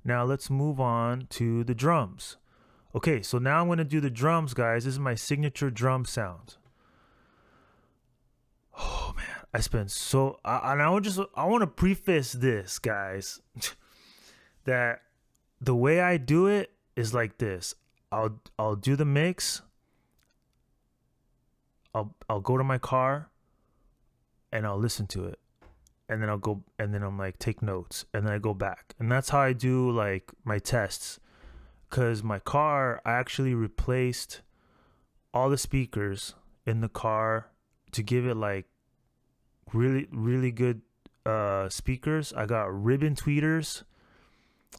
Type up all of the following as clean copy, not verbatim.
Now let's move on to the drums. Okay, so now I'm going to do the drums, guys. This is my signature drum sound. Oh man, I spent so and I want to preface this, guys, that the way I do it is like this. I'll do the mix. I'll go to my car and I'll listen to it. And then I'll go and then I'm like take notes and then I go back. And that's how I do like my tests. Cuz my car, I actually replaced all the speakers in the car to give it like really good speakers. I got ribbon tweeters.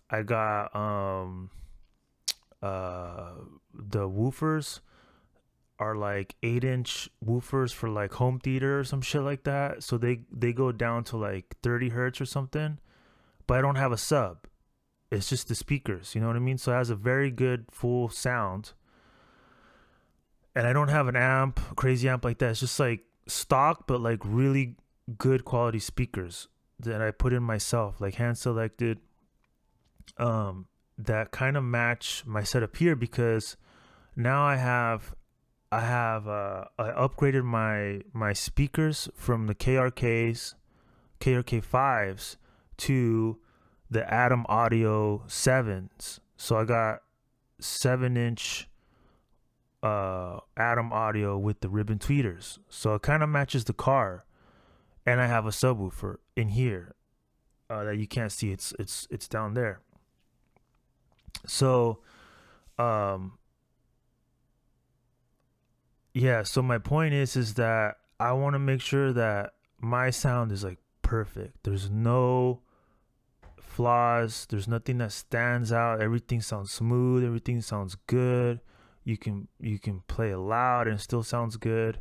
I got the woofers are like 8-inch woofers for like home theater or some shit like that. So they go down to like 30 hertz or something. But I don't have a sub. It's just the speakers, you know what I mean? So it has a very good full sound. And I don't have an amp, crazy amp like that. It's just like stock, but like really good quality speakers that I put in myself, like hand selected, that kind of match my setup here, because now I upgraded my speakers from the KRK5s to the Atom Audio 7s. So I got 7-inch Atom Audio with the ribbon tweeters. So it kind of matches the car. And I have a subwoofer in here that you can't see. It's down there. So yeah, so my point is that I want to make sure that my sound is like perfect. There's no flaws. There's nothing that stands out. Everything sounds smooth. Everything sounds good. You can play it loud and it still sounds good.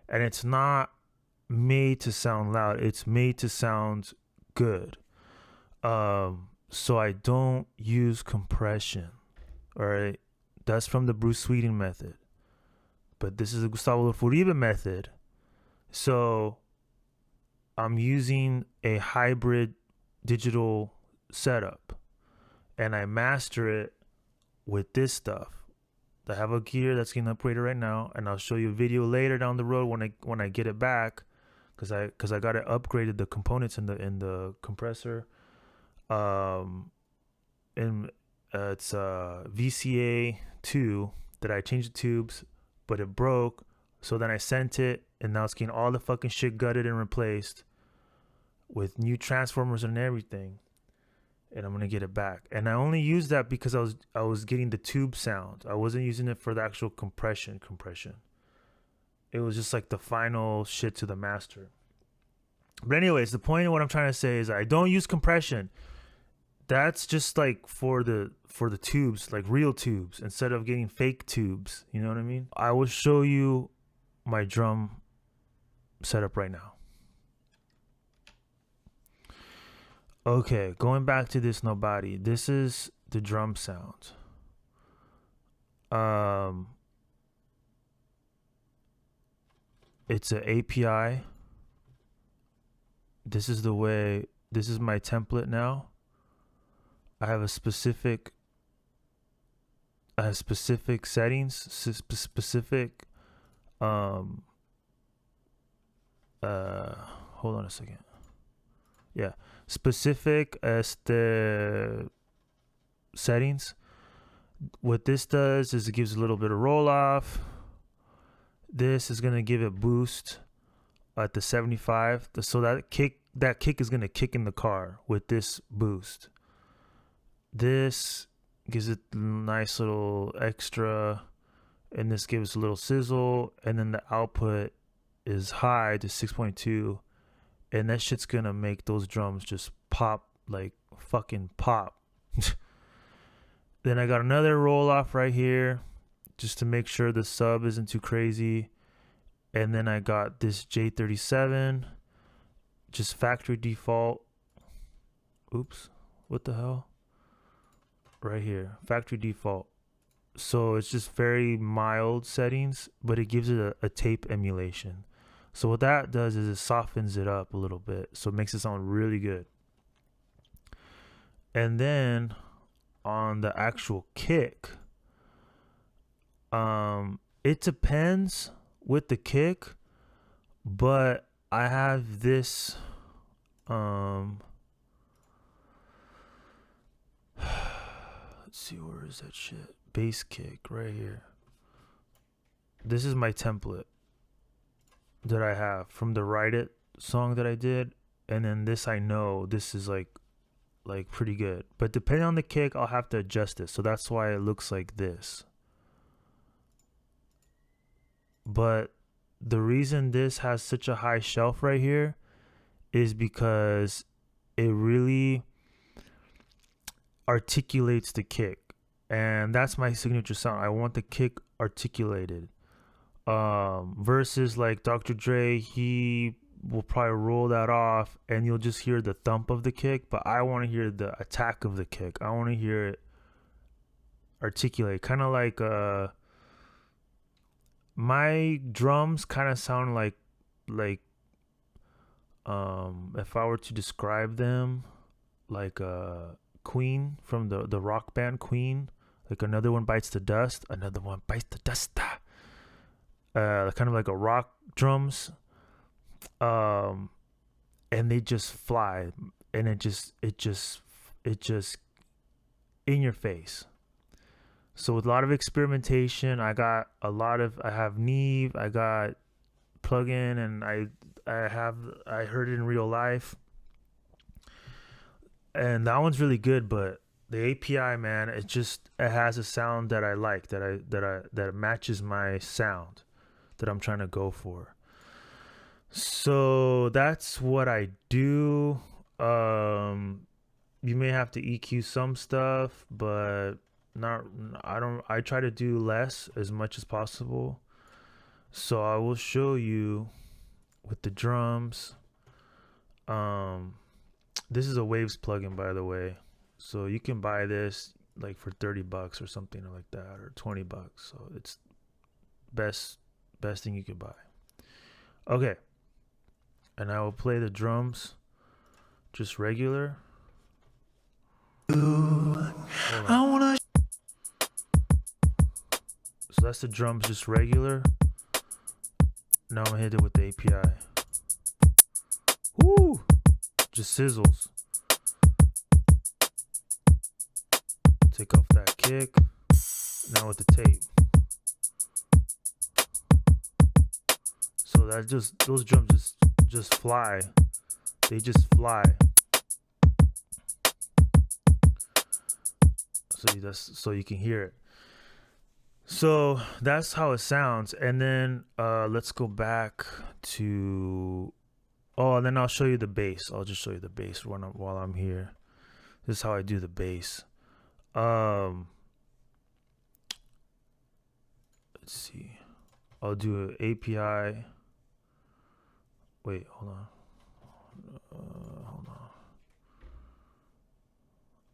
And it's not made to sound loud. It's made to sound good. So I don't use compression. All right. That's from the Bruce Sweeting method. But this is the Gustavo Uribe method. So I'm using a hybrid digital setup. And I master it with this stuff. I have a gear that's getting upgraded right now, and I'll show you a video later down the road when I get it back, because I got it upgraded, the components in the compressor. And it's VCA 2 that I changed the tubes, but it broke. So then I sent it, and now it's getting all the fucking shit gutted and replaced with new transformers and everything. And I'm gonna get it back. And I only used that because I was getting the tube sound. I wasn't using it for the actual compression. It was just like the final shit to the master. But anyways, the point of what I'm trying to say is I don't use compression. That's just like for the tubes, like real tubes, instead of getting fake tubes. You know what I mean? I will show you my drum setup right now. Okay, going back to this nobody. This is the drum sound. It's an API. This is my template now. I have specific settings, specific hold on a second. Yeah, specific settings. What this does is it gives a little bit of roll off. This is gonna give it boost at the 75. So that kick is gonna kick in the car with this boost. This gives it a nice little extra, and this gives a little sizzle, and then the output is high to 6.2. And that shit's gonna make those drums just pop, like fucking pop. Then I got another roll off right here, just to make sure the sub isn't too crazy. And then I got this J37, just factory default. Oops, what the hell? Right here, factory default. So it's just very mild settings, but it gives it a tape emulation. So what that does is it softens it up a little bit, so it makes it sound really good. And then on the actual kick, it depends with the kick, but I have this let's see, where is that shit? Bass kick right here. This is my template that I have from the Write It song that I did, and then this, I know this is like pretty good, but depending on the kick I'll have to adjust it, so that's why it looks like this. But the reason this has such a high shelf right here is because it really articulates the kick, and that's my signature sound. I want the kick articulated, versus like Dr. Dre, he will probably roll that off and you'll just hear the thump of the kick, but I want to hear the attack of the kick. I want to hear it articulate, kind of like my drums kind of sound like if I were to describe them, like Queen, from the rock band Queen, like Another One Bites the Dust, Another One Bites the Dust, kind of like a rock drums, and they just fly, and it just in your face. So with a lot of experimentation, I have Neve, I got plugin, and I heard it in real life, and that one's really good. But the API, man, it has a sound that I like, that matches my sound that I'm trying to go for. So that's what I do. You may have to EQ some stuff, but I try to do less as much as possible. So I will show you with the drums. This is a Waves plugin, by the way. So you can buy this like for $30 or something like that, or $20. So it's best thing you could buy. Okay. And I will play the drums just regular. So that's the drums just regular. Now I'm gonna hit it with the API. Woo! Just sizzles. Take off that kick. Now with the tape. So that those drums just fly. They just fly. So you can hear it. So that's how it sounds. And then let's go back to, and then I'll show you the bass. I'll just show you the bass while I'm here. This is how I do the bass. Let's see. I'll do an API. Wait, hold on.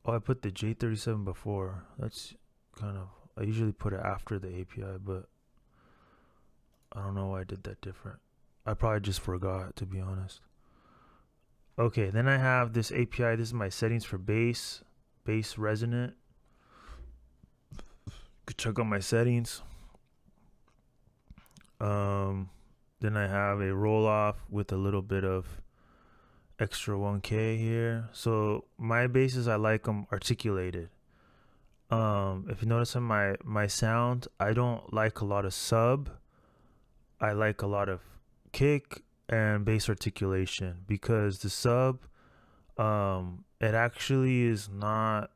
Oh, I put the J37 before. That's kind of, I usually put it after the API, but I don't know why I did that different. I probably just forgot, to be honest. Okay, then I have this API. This is my settings for bass resonant. You could check out my settings. Then I have a roll off with a little bit of extra 1K here. So my basses, I like them articulated. If you notice on my sound, I don't like a lot of sub. I like a lot of kick and bass articulation, because the sub, it actually is not,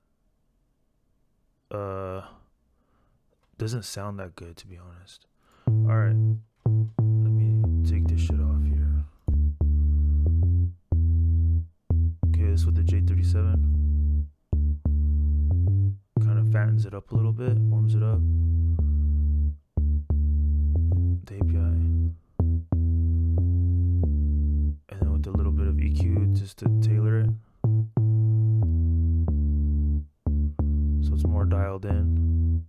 doesn't sound that good, to be honest. All right, let me take this shit off here. Okay, this with the J37. Kind of fattens it up a little bit, warms it up. The API. And then with a little bit of EQ just to tailor it. So it's more dialed in.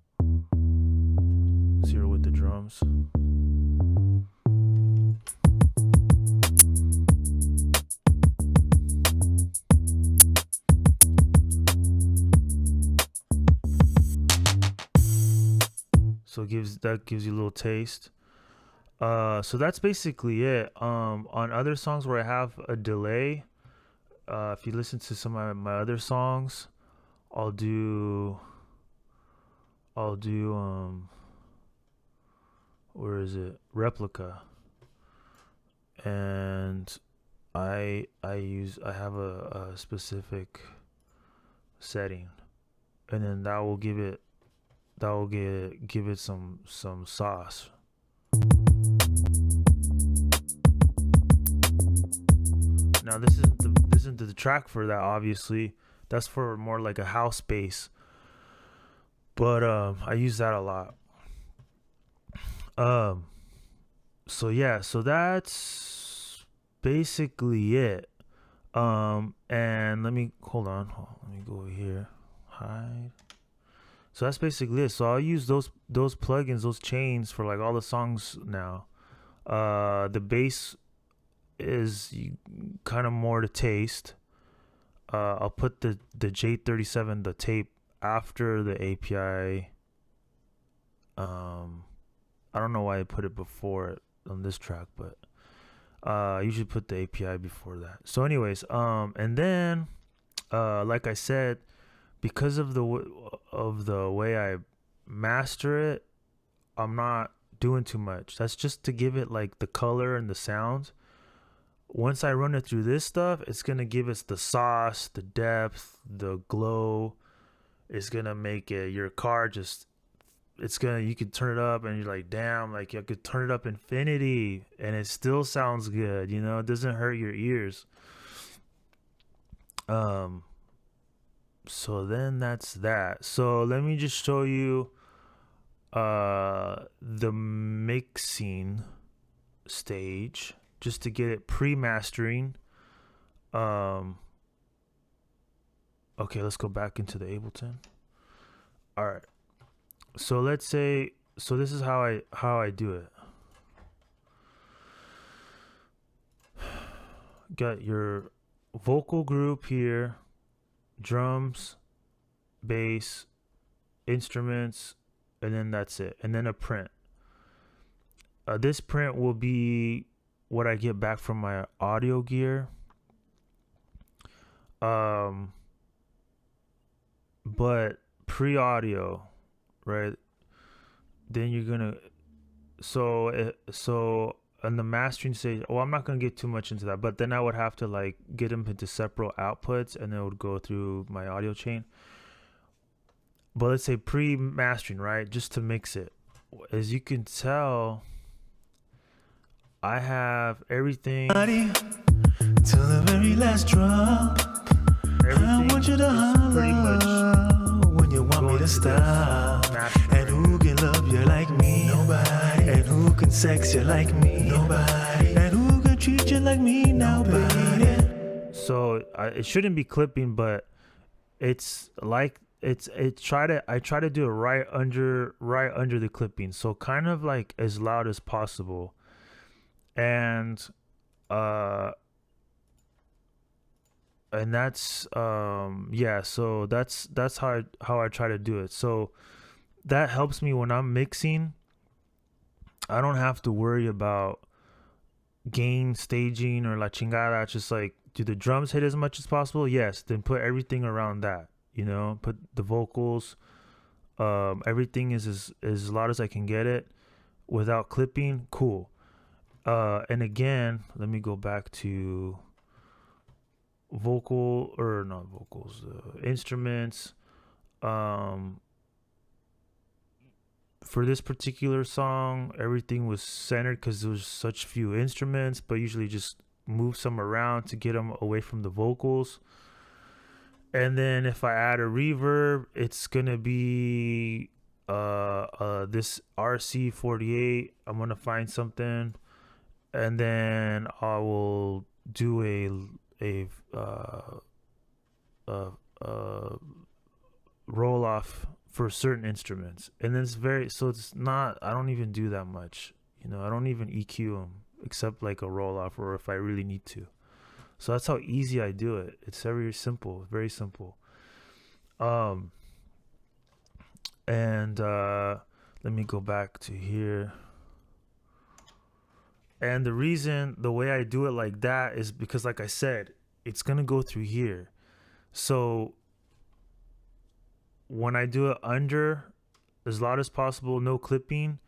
Zero with the drums. So that gives you a little taste. So that's basically it. On other songs where I have a delay, if you listen to some of my other songs, I'll do where is it? Replica. And I have a specific setting, and then that will give it some sauce. Now this isn't the track for that, obviously. That's for more like a house bass. But I use that a lot. Um so yeah, so that's basically it. And let me hold on. Let me go over here. Hide. So that's basically it. So I'll use those plugins, those chains for like all the songs now. The bass is kind of more to taste. I'll put the J37, the tape, after the API. I don't know why I put it before it on this track, but I usually put the API before that. So anyways, and then like I said, because of the way I master it, I'm not doing too much. That's just to give it like the color and the sound. Once I run it through this stuff, it's gonna give us the sauce, the depth, the glow. It's gonna make it your car just. It's gonna, you could turn it up and you're like, damn, like you could turn it up infinity and it still sounds good. You know, it doesn't hurt your ears. So then that's that. So let me just show you the mixing stage, just to get it pre-mastering. Okay, let's go back into the Ableton. All right. So let's say, so this is how I do it. Got your vocal group here, drums, bass, instruments, and then that's it. And then a print. This print will be what I get back from my audio gear. But pre-audio, right? Then you're gonna, so on the mastering stage, I'm not gonna get too much into that, but then I would have to like get them into separate outputs, and then it would go through my audio chain. But let's say pre-mastering, right? Just to mix it. As you can tell, I have everything till the very last drop. I want you to holler when you want me to stop. And who can love you like me? Nobody. And who can sex you like me? Nobody. And who can treat you like me? Nobody. So it shouldn't be clipping, but it's like I try to do it right under the clipping, so kind of like as loud as possible. And that's yeah, so that's how I try to do it. So that helps me when I'm mixing. I don't have to worry about gain staging or la chingada. It's just like, do the drums hit as much as possible? Yes, then put everything around that, you know, put the vocals, everything is as loud as I can get it without clipping. Cool. And again, let me go back to instruments. For this particular song, everything was centered because there was such few instruments, but usually just move some around to get them away from the vocals. And then if I add a reverb, it's gonna be this RC48. I'm gonna find something, and then I will do a roll off for certain instruments. And then it's not, I don't even do that much, you know. I don't even EQ them except like a roll off, or if I really need to. So that's how easy I do it. It's very simple, very simple. And Let me go back to here. And the reason, the way I do it like that is because, like I said, it's going to go through here. So when I do it under, as loud as possible, no clipping,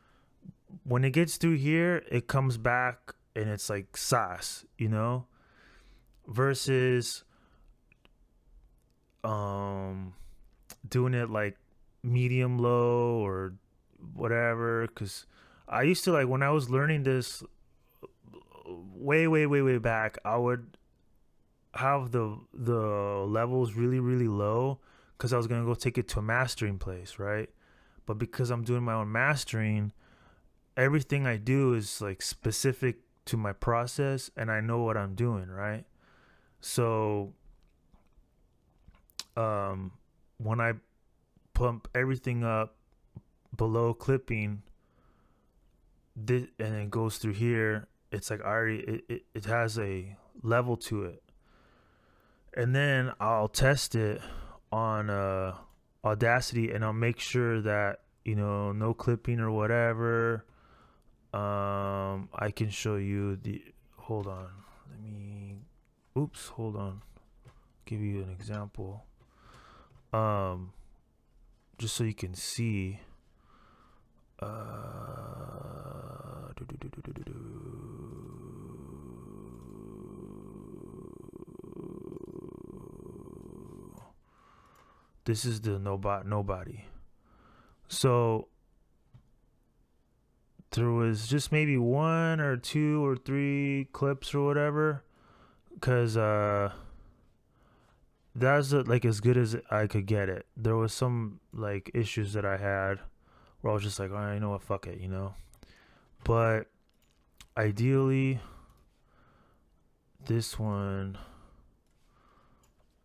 when it gets through here, it comes back and it's like sass, you know? Versus doing it like medium low or whatever. Because I used to, like, when I was learning this way back, I would have the levels really low because I was gonna go take it to a mastering place, right? But because I'm doing my own mastering, everything I do is like specific to my process and I know what I'm doing, right? So when I pump everything up below clipping and it goes through here, it's like it has a level to it. And then I'll test it on Audacity and I'll make sure that, you know, no clipping or whatever. I can show you hold on. Hold on. Give you an example. Just so you can see. This is the nobody. So there was just maybe 1 or 2 or 3 clips or whatever, because that's like as good as I could get it. There was some like issues that I had where I was just like, all right, you know what, fuck it, you know. But ideally, this one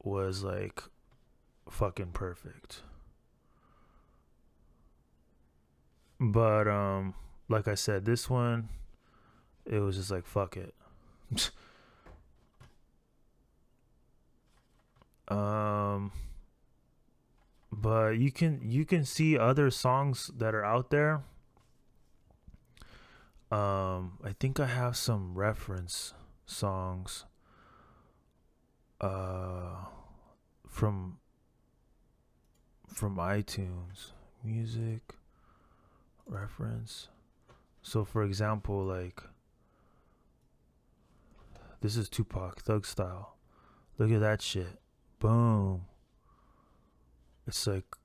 was like fucking perfect. But like I said, this one, it was just like, fuck it. But you can see other songs that are out there. I think I have some reference songs from iTunes music reference. So for example, like, this is Tupac, Thug Style. Look at that shit. Boom. It's like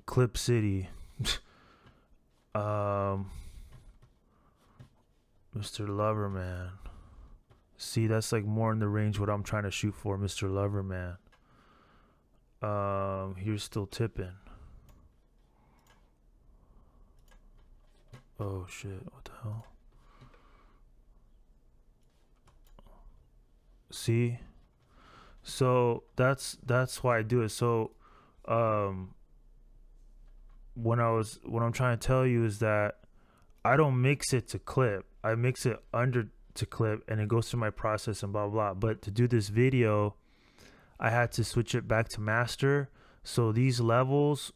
Clip City. Mr. Loverman. See, that's like more in the range what I'm trying to shoot for, Mr. Loverman. Here's Still Tipping. Oh shit, what the hell? See? So that's why I do it. So what I'm trying to tell you is that I don't mix it to clip. I mix it under to clip and it goes through my process and blah blah. But to do this video, I had to switch it back to master. So these levels,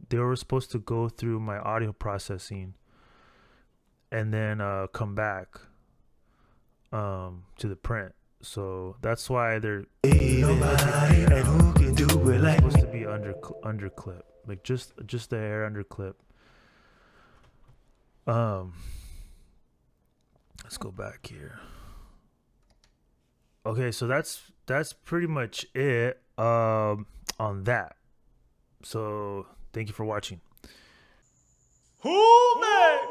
they were supposed to go through my audio processing and then come back to the print. So that's why they're supposed to be under clip, like just the hair under clip. Let's go back here. Okay, so that's pretty much it on that. So thank you for watching. Who made